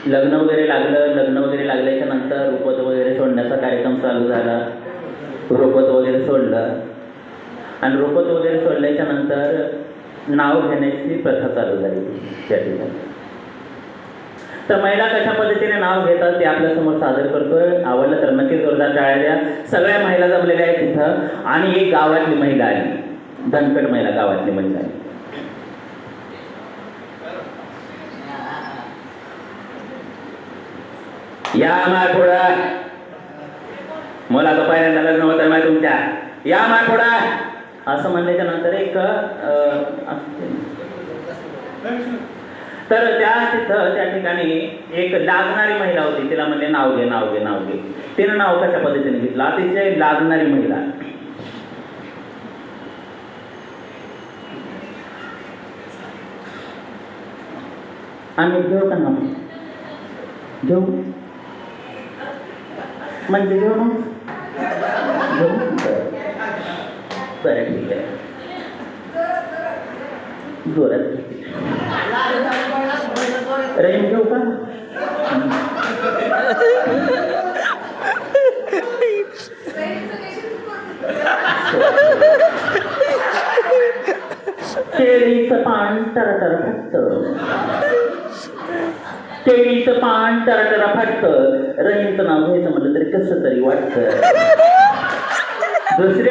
लग्न वगैरे लागल्याच्या नंतर रुपत वगैरे सोडण्याचा कार्यक्रम चालू झाला. रुपत वगैरे सोडलं आणि रुपत वगैरे सोडल्याच्या नंतर नाव घेण्याची प्रथा चालू झाली त्या ठिकाणी. तर महिला कशा पद्धतीने नाव घेतात ते आपल्या समोर सादर करतोय. आवडलं तर नक्की जोरदार टाळ्या द्या. सगळ्या महिला जमलेल्या आहेत तिथं आणि एक गावातली महिला आली, धनकड महिला गावातली महिला आली. या माथोडा, मला तर पहिल्यांदा लग्न होतं माहिती तुमच्या, या माथोडा असं म्हणल्याच्या नंतर एक तर तिथं त्या ठिकाणी एक लागणारी महिला होती. तिला म्हणले नाव घे नाव घे नाव घे. तिनं नाव कशा पद्धतीने घेतलं, अतिशय लागणारी महिला. आम्ही घेऊ का नाव, घेऊ म्हणजे घेऊ ना, घेऊ बरं ठीक आहे. जोरात रेम घेऊ का. केळीचं पान टरटर फाटतं, केळीचं पान टरटर फाटतं. रहीमचं नाव घ्यायचं म्हटलं तरी कसं तरी वाटतं. दुसरी